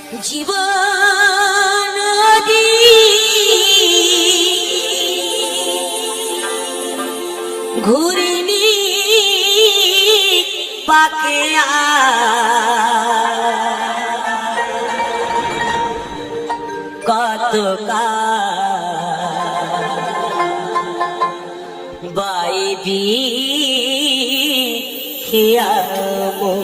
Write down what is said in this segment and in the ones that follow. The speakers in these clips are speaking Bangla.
জীবন নদী ঘুরিনি পাকে কত বাইবি খিয়ামো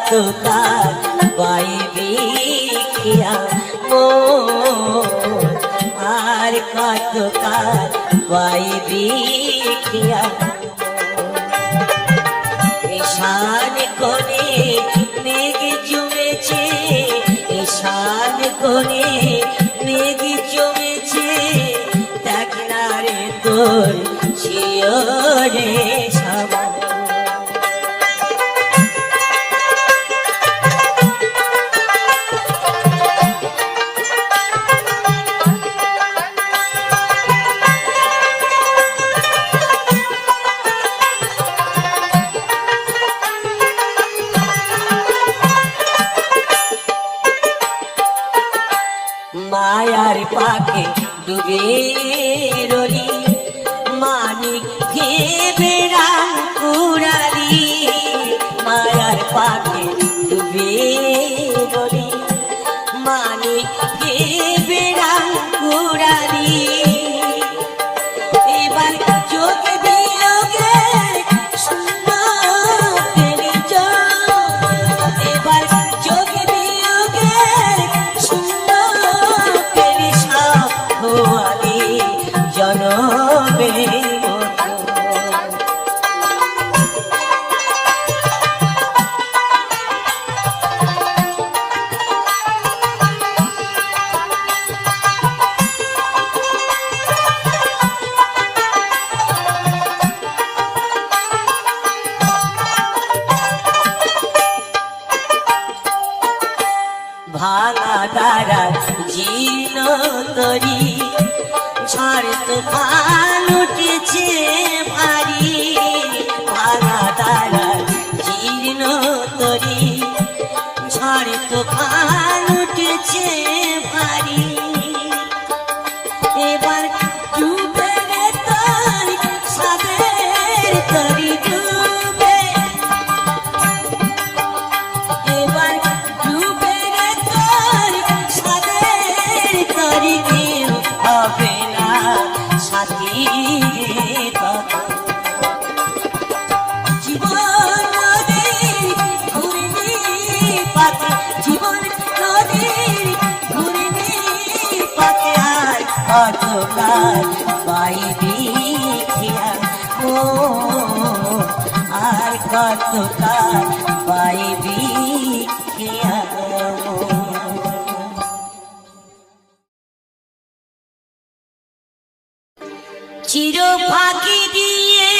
কতকাল বাইবি খিয়ামো আর কতকাল বাইবি খিয়ামো ঈশান কোণে মেঘ জমেছে ঈশান কোণে মেঘ জমেছে দেখ না রে তোর শিয়রে সাবা মায়ার পাকে ডুবে রলি মানিক ভেবে রাম কুড়ালি মায়ার পাকে ডুবে রলি মানিক ভেবে রাম কুড়ালি এবার চোখে বিয়োগে শূন্য ফেলে এবার চোখে বিয়োগে জনমে ভাঙা দ্বারা জীর্ণ তরি ঝড় তুফান উঠেছে ভারী ভাঙা দ্বারা জীর্ণ তরি ঝড় তুফান উঠেছে ভারী এবার ডুবে রে তোর সাদের তরি ডুবে এবার ডুবে রে তোর সাদের তরি কেউ হবে জীবন নদীর ঘুরিনি পাকে জীবন নদীর ঘুরিনি পাকে আর কতকাল বাইবি খিয়ামো আর কতকাল বাইবি খিয়ামো চির ফাঁকি দিয়ে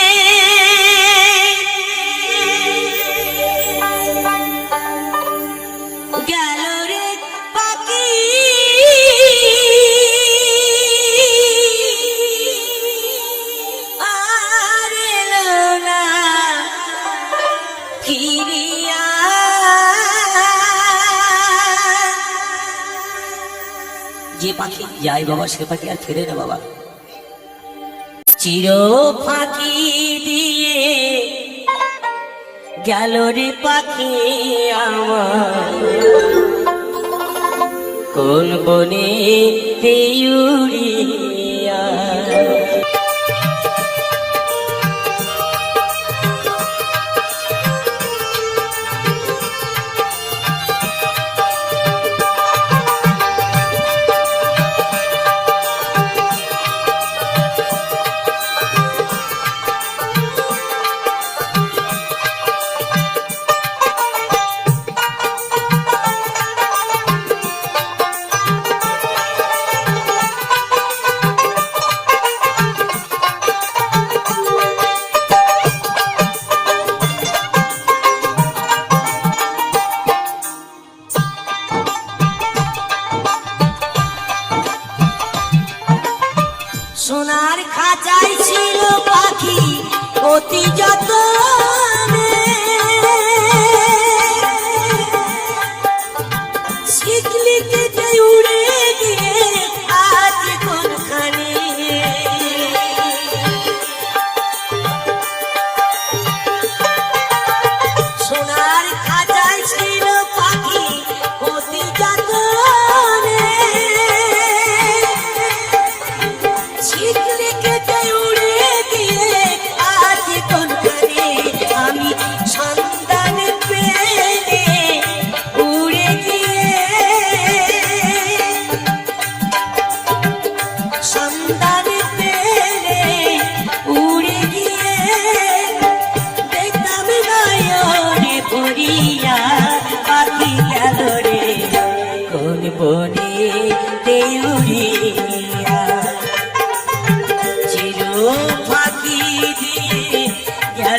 গেল রে পাখি আর এলো না ফিরিয়া যে পাখি যায় বাবা সে পাখি আর ফেরে না বাবা চির ফাঁকি দিয়ে গেল রে পাখি আমার কোন বনে উড়িয়া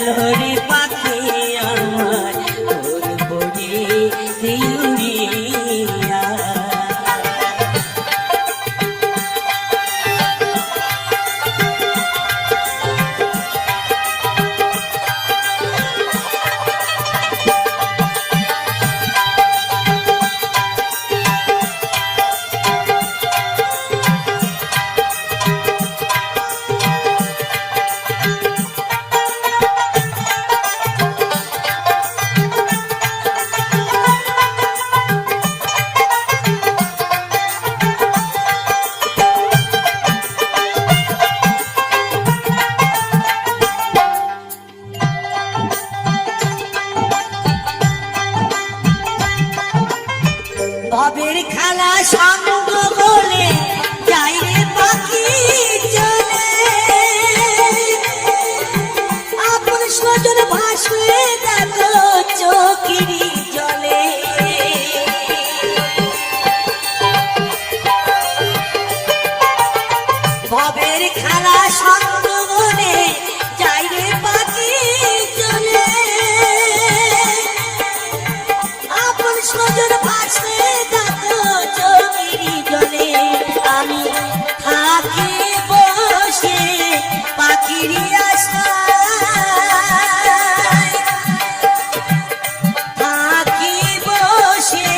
গেল রে পাখি আমার তোর পরে দেউরিয়া। ভবের খেলা সঙ্গ বলে যাই রে পাখি চলে, আপন স্বজন ভাসলে দেখো চোখেরই জলে। ভবের খেলা সঙ্গ বলে যাই রে পাখি চলে, আপন স্বজন ভাসলে আমি থাকি বসে পাখিরি আশায়, থাকি বসে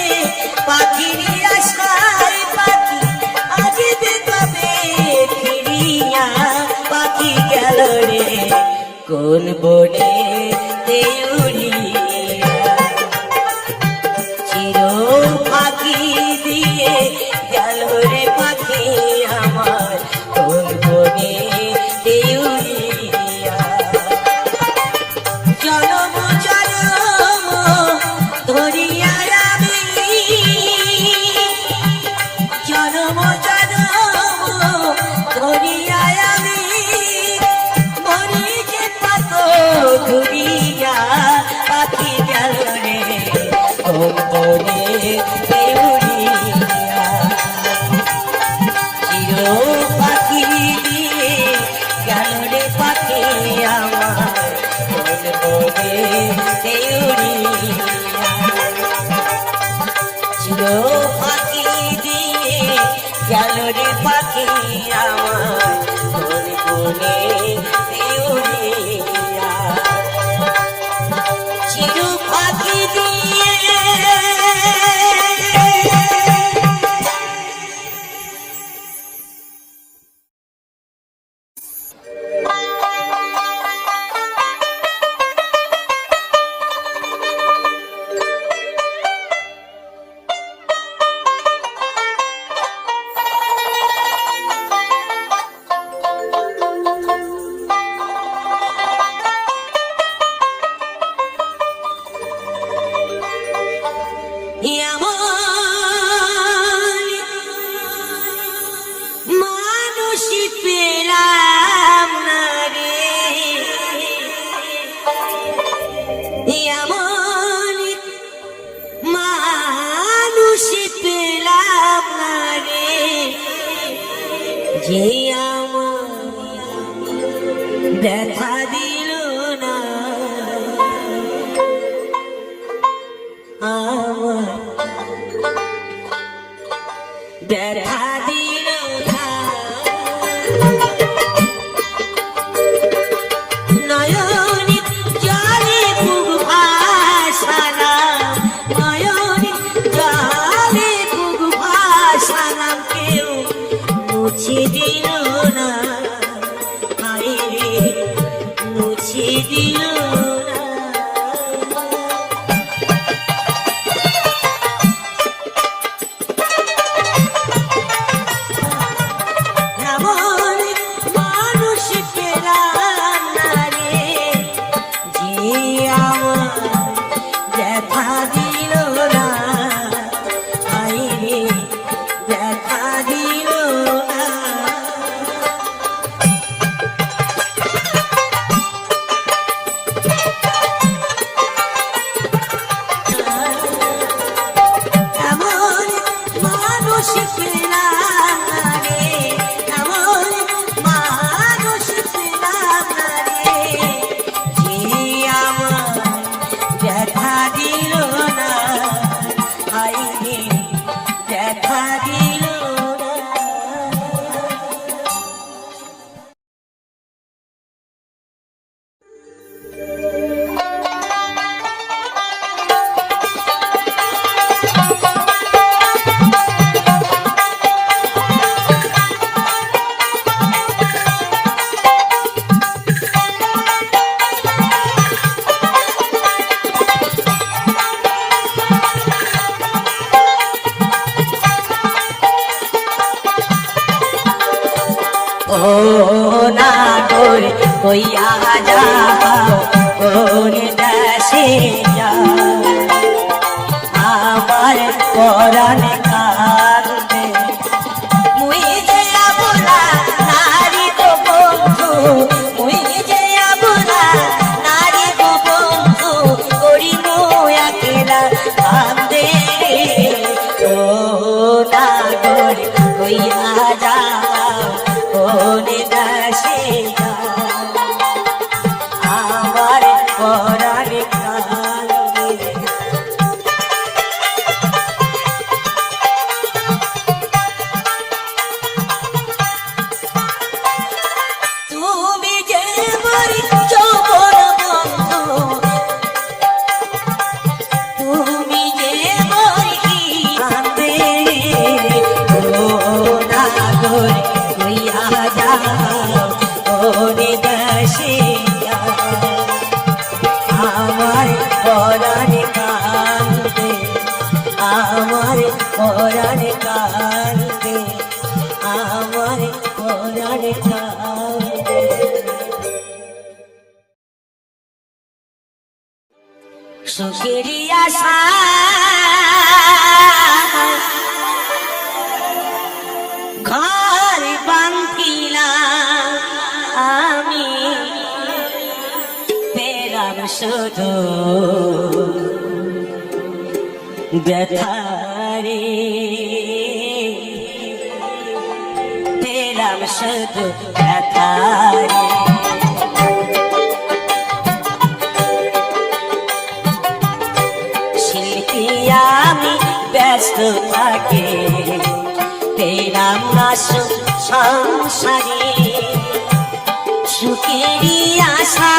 পাখিরি আশায়। পাখি আসবে কবে ফিরিয়া, পাখি গেল রে কোন বনে দেউরিয়া। চির পাখি দিয়ে গেল রে পাখি আমার কোন বনে দেউরিয়া। জনম জনম ধরিয়া আমি, জনম জনম ধরিয়া আমি মরি যে পাত ঘুরিয়া। পাখি গেল রে কোন বনে দেউরিয়া। চির পাখি দিয়ে গেল রে পাখি আমার কোন বনে দেউরিয়া। চির পাখি দিয়ে গেল রে পাখি আমার কোন বনে দেউরিয়া। চির পাখি দিয়ে মানুষই পেলাম না রে, এমন মানুষই পেলাম না রে, যে আমার দেখা দিল না। আমার দেখা দিল না, নয়নি জলে বুক ভাসালাম, নয়নি জলে বুক ভাসালাম, কেউ মুছে দিল না, হায় রে মুছে দিল না। নাগর কইয়া যাও কোন দেশে যাও আমার পরাণ কাঁদে মুই যে আবুলা নারী গো বন্ধু মুই যে আবুলা নারী গো বন্ধু করিমু একলা কাঁদে ও নাগর কইয়া যাও কোন দেশে যাও আমার পরাণ কাঁদে তুমি যে মোর যৌবন বন্ধু তুমি যে মোর কাঁদে ও নাগর কইয়া যাও কোন দেশে যাও আমার পরাণ কাঁদে আমার পরাণ কাঁদে আমার পরাণ কাঁদে সুখেরই আশা ঘর বান্ধিলাম আমি পেলাম শুধু ব্যথারে পেলাম শুধু ব্যথারে শিল্পী আমি ব্যস্ত থাকে পেলাম না সুখ সংসারে সুখেরই আশা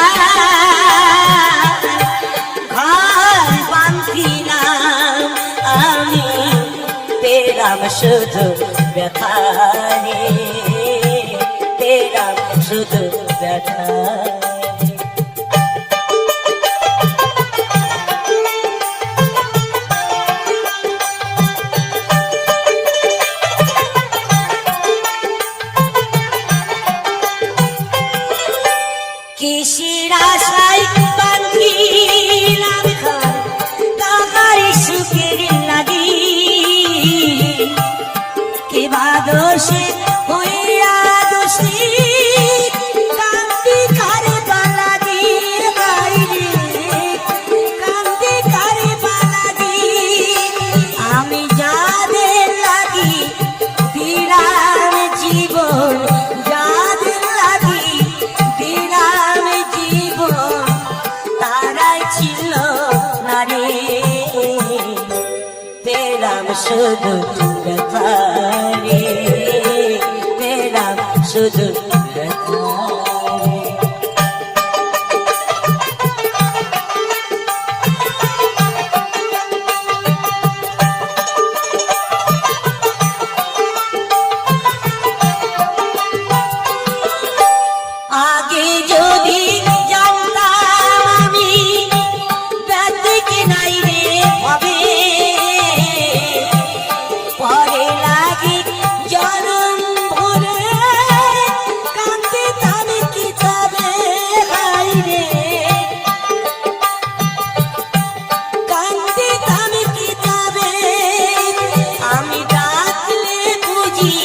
ঘর বান্ধিলাম আমি পেলাম শুধু ব্যথারে পেলাম শুধু ব্যথারে কিসের আশায় বান্ধিলাম ঘর তাহার সুখের লাগি কে বা দোষে হইয়া দোষী কান্দি কারে বালা দিয়ে বাইরে কান্দি কারে বালা দিয়ে আমি যাদের লাগি দিলাম জীবন যাদের লাগি দিলাম জীবন তারাই ছিল না রে পেলাম শুধু ব্যথারে পেলাম শুধু ব্যথারে আগে যদি জানতাম আমি ব্যথা নাই রে হবে পরে লাগি জনম ভরে কাঁদতে তাবে কি তবে হাই রে কাঁদতে তাবে কি তবে আমি ডাকলে বুঝি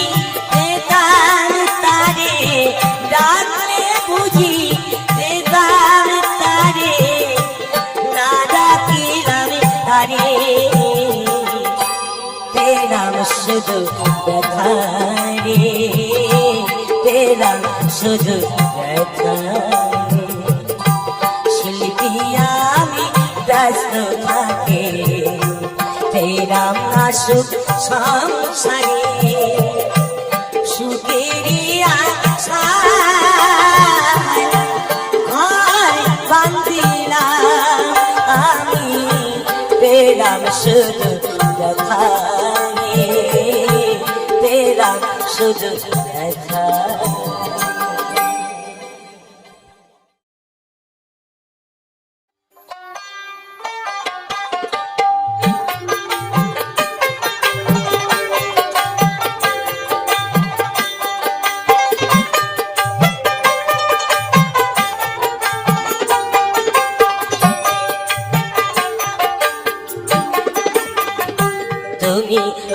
বেতার তারে ডাকলে বুঝি বেতার তারে না ডাকিলাম তারে পেলাম শুধু ব্যথারে পেলাম শুধু ব্যথারে শিল্পী আমি ব্যস্ত থাকে পেলাম না সুখ সংসারে সুখেরই আশা ঘর বান্ধিলাম আমি পেলাম শুধু ব্যথারে পেলাম শুধু ব্যথা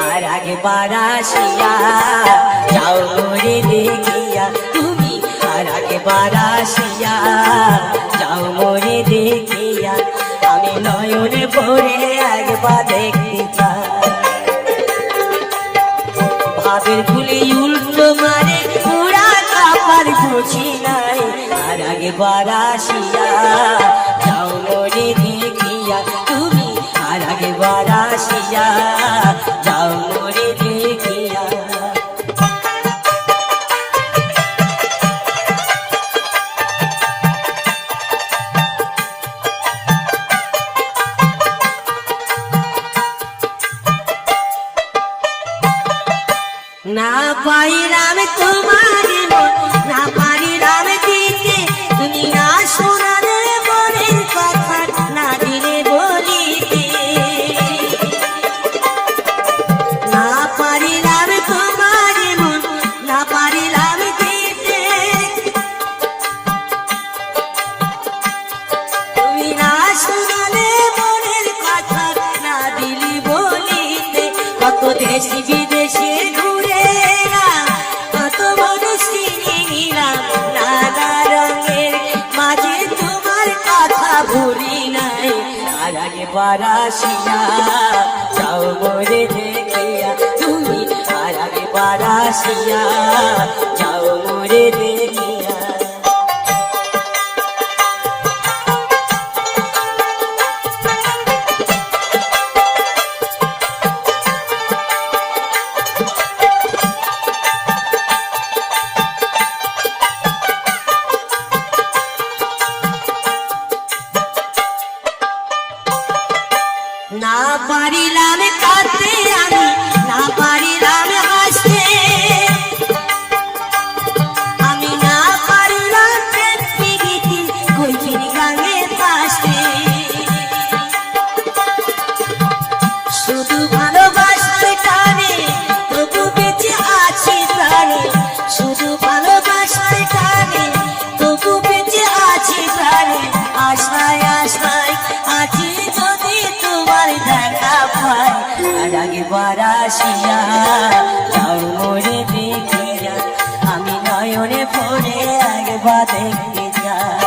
আর একবার আসিয়া যাও মোরে দেখিয়া, তুমি আর একবার আসিয়া যাও মোরে দেখিয়া, আমি নয়নে ভরে একবার দেখতে চাই। ভাবের গুলি উল্টো মারে পুরা কাপার বুঝি নাই, আর একবার আসিয়া যাও মোরে দেখিয়া, তুমি আর একবার আসিয়া যাও মোরে দেখিয়া। না পাইলাম তোমার মন, না পারিলাম দিতে, তুমি না শোনালে মনের কথা, না দিলে বলিতে। না পারিলাম তোমার মন, না পারিলাম দিতে, তুমি না শোনালে মনের কথা, না দিলি বলিতে। কত দেশি বিদেশে ঘুরে এলাম, কত মানুষ চিনি নিলাম, নানা রঙের মাঝে তোমার কথা ভুলি নাই, আর একবার আসিয়া যাও মোরে দেখিয়া, তুমি আর একবার আসিয়া যাও মোরে দেখিয়া। না পারিলাম কাঁদতে আমি, না পারিলাম হাসতে, আমি না পারিলাম প্রেম প্রীতি কইছির গানে ভাসতে। শুধু ভালোবাসার টানে তবু বেঁচে আছি প্রাণে, শুধু ভালোবাসার টানে তবু বেঁচে আছি প্রাণে, আশায় আশায় আছি যদি তোমার দেখা পাই, আর একবার আসিয়া যাও মোরে দেখিয়া, আমি নয়নে ভরে একবার দেখতে যাই।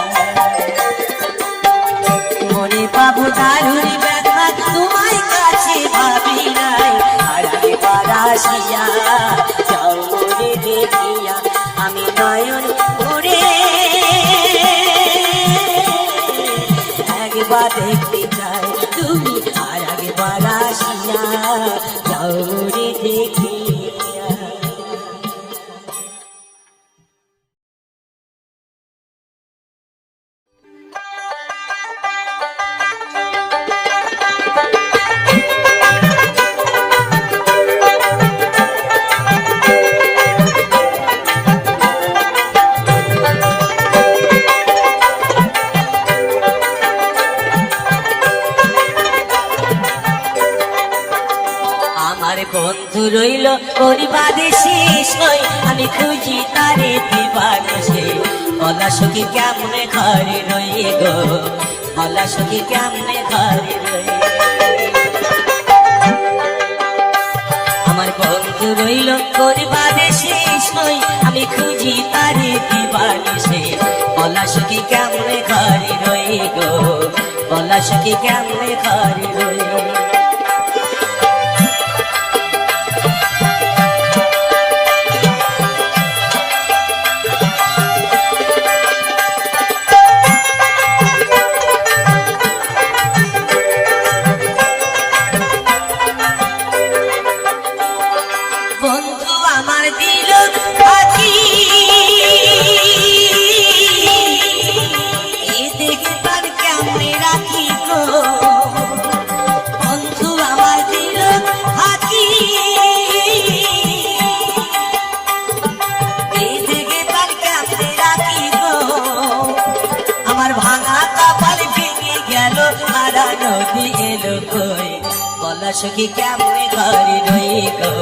মনে পাবো দারুণ ব্যথা তোমার কাছে ভাবি নাই, আর একবার আসিয়া যাও মোরে দেখিয়া, আমি নয়ন ভরে একবার দেখতে চাই, তুমি আর একবার আসিয়া যাও মোরে দেখিয়া। আমার বন্ধু রইল পরিবারে শেষ নয়, আমি খুঁজি তারে দিবানিশে, বলা সখী কেমনে ঘরে রয়ে গো, বলা সখী কেমনে ঘরে রয়ে। আমার বন্ধু রইল পরিবারে শেষ নয়, আমি খুঁজি তারে দিবানিশে, বলা সখী কেমনে ঘরে রয়ে গো, বলা সখী কেমনে ঘরে রয়ে। বন্ধু আমার দিল ফাঁকি, এ দেখে তার কেমনে রাখি গো, বন্ধু আমার দিল ফাঁকি, এ দেখে তার কেমনে রাখি গো, আমার ভাঙা কপাল ভেঙে গেল, হারা নদী এলো কই, বলা সখী কেমনে ঘরে রয়ে গো,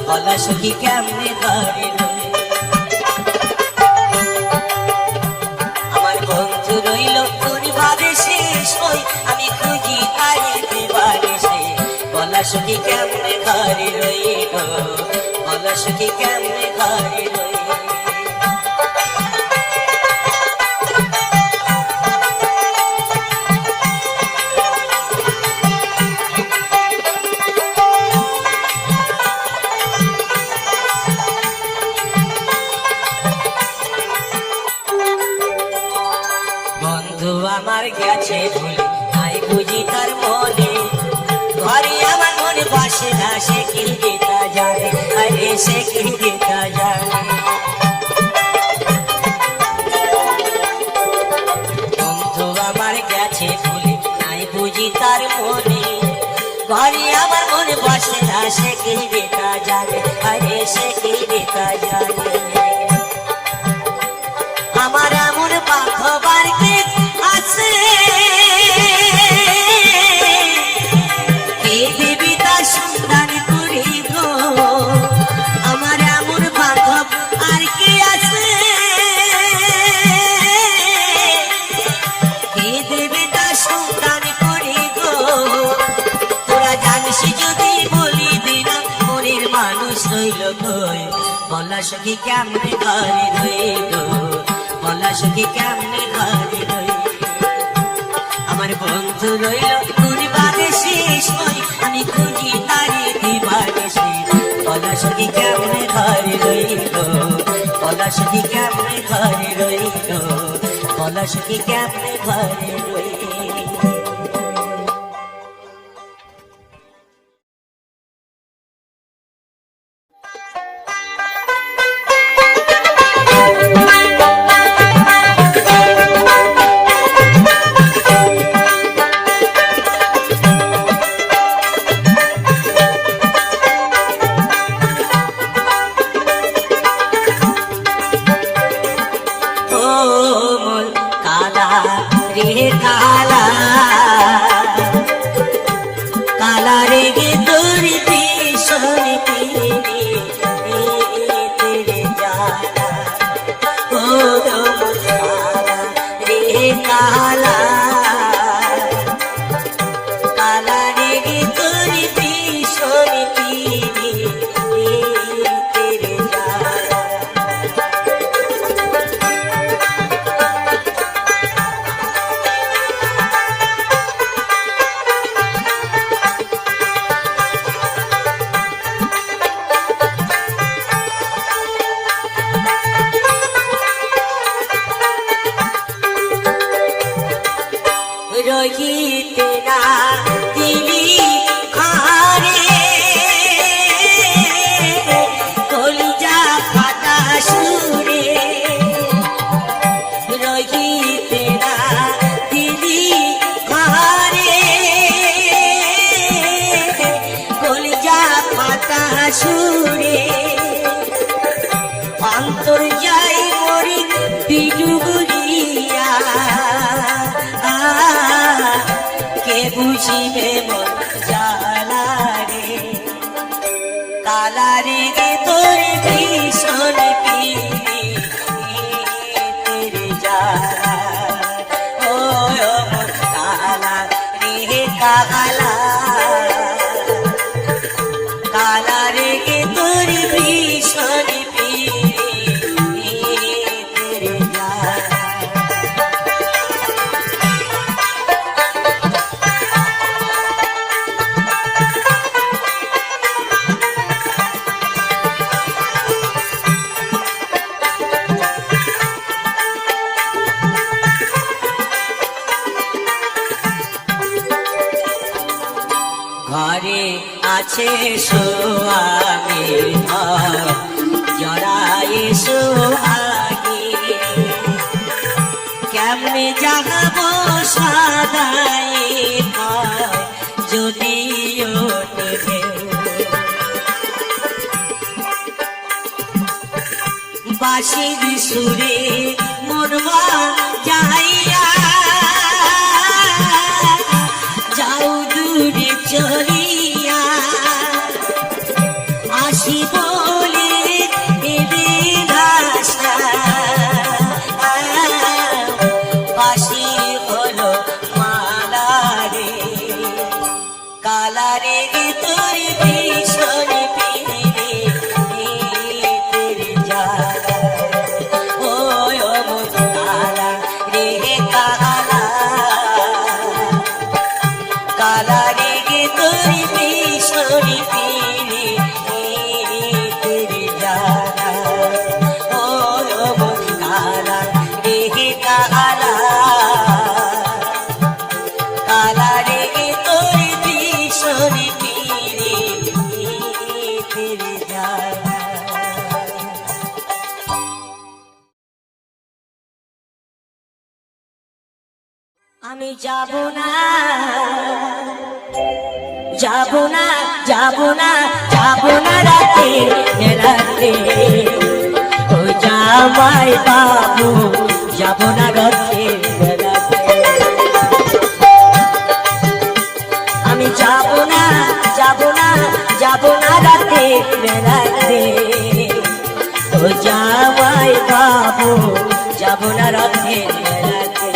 বলা সখী কেমনে ঘরে রয়ে। আমার বন্ধু রইল পরিবারে শেষ হই, আমি খুঁজি তারে দিবানিশে, বলা সখী কেমনে ঘরে রইব, বলো সখী কেমনে ঘরে রইব। বন্ধু আমার গেছে ভুলে, নাই বুঝি তার মনে, ঘরে আমার মনে বসে না, সে কি গীতা জানে, আরে সে কি গীতা জানে। বন্ধু আমার গেছে ভুলে, নাই বুঝি তার মনে, ঘরে আমার মনে বসে না, সে কি গীতা জানে, আরে সে কি গীতা জানে। আমার এমন বাঁধবার কে আছে, কে দেবী তার সন্ধান করি গো, আমার এমন বাঁধব আর কে আছে, কে দেবী তার সন্ধান করি গো। তোরা জানিস যদি বলি দিলাম, মনের মানুষ রইল কই, বলা সখী কেমনে ঘরে রইল, বলা সখী কেমনে ঘরে রইল। আমার বন্ধু রইল তোর বাদে শেষ হই, আমি খুঁজি তারে দিবানিশি, বলা সখী কেমনে ঘরে রইল, বলা সখী কেমনে ঘরে রইল, বলা সখী কেমনে ঘরে রইল। কালা কালা রে গে তোর ভীষণ পিড়ি তেরে জালা, ও কালা রে কালা কালা রে গে তোর ভীষণ পিড়ি তেরে জালা। রহিতে না দিলি ঘরে, কলিজা ফাটা সুরে, রহিতে না দিলি ঘরে, কলিজা ফাটা সুরে, অন্তর যাই মরি বিডুবুরিয়া, কে বুঝিবে মন জালা রে, কালা রে গে তোর ভীষণ পিড়ি তেরে জালা, ও মন কালা রে কালা কালা রে গে তোর ভীষণ পিড়ি তেরে জালা। ঘরে আছে সোয়ামীর ঘর, জড়ায় সোহাগী, কেমনে জাগাবো সাদাই ঘর যদি ওঠে, বাঁশির সুরে মনবা যাইয়া, যাও দূরে চলিয়া, আসি বলে এলে ভাষা, বাঁশি হলো মালা রে, काला रे तोरी भीषण पीरे तेरी जाना ओ मन काला रे काला काला रे तोरी भीषण पीरे तेरी जाना ओ मन काला रे काला काला रे तोरी भीषण पीरे तेरी जाना আমি যাব না যাব না যাব না যাব না রাতে রাতে ও জামাই বাবু যাব না রাতে রাতে আমি যাব না যাব না যাব না রাতে রাতে ও জামাই বাবু যাব না রাতে রাতে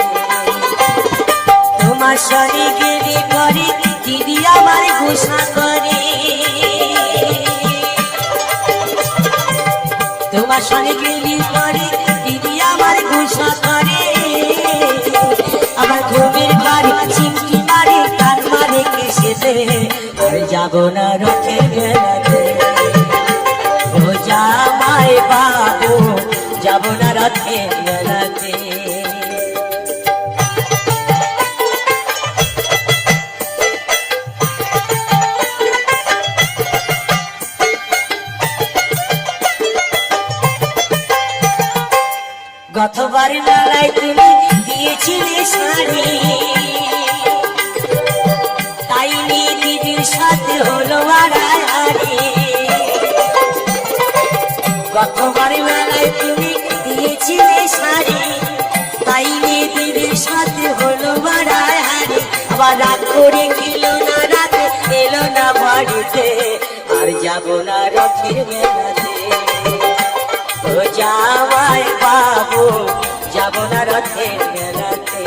তোমার শরী গিরি করে দিদি আমার ঘোষণা করে তোমার শরী গিরি করে দিদি আমার ঘোষণা করে আমার ঘুমের বাড়ি চিমকি মারে কান মারে কেসেতে যাব না রথের মেলাতে ও জামাই বাবু যাব না রথের মেলাতে গতবার মেলায় তুমি দিয়েছিলে শাড়ি তাই নিয়ে দিদির সাথে হলো আড়াআড়ি গতবার মেলায় তুমি দিয়েছিলে শাড়ি তাই নিয়ে দিদির সাথে হলো আড়াআড়ি আবার রাগ করে গেল না রাতে এলো না বাড়িতে আর যাব না রথের মেলাতে ও জামাই বাবু যাব না রথের মেলাতে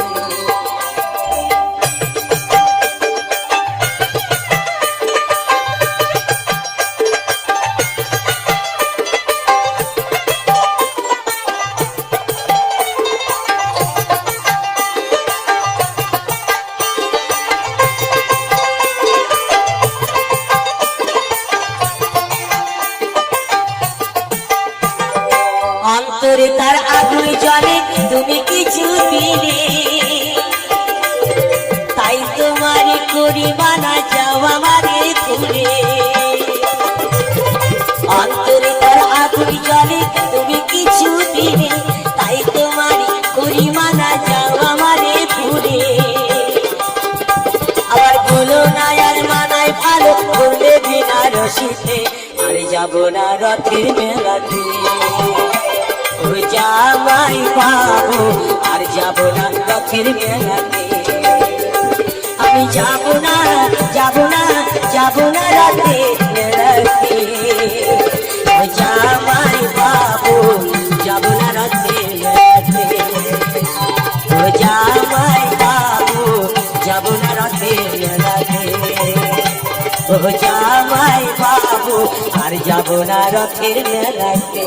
অন্তরে তার আগুন জ্বলে তুমি কিছু দিলে তাই তোমার করি মানা যাও আমারে ভুলে অন্তরে তার আগুন জ্বলে তুমি কিছু দিলে তাই তোমার করি মানা যাও আমারে ভুলে আবার বলো না আর মানায় ভালো বললে বিনা রসিতে আর যাব না রথের মেলাতে ও জামাই বাবু আর যাব না রথের মেলাতে আমি যাব না যাব না যাব না রথের মেলাতে ও জামাই বাবু যাব না রথের মেলাতে ও জামাই বাবু যাব না রথের মেলাতে ও জামাই বাবু আর যাব না রথের মেলাতে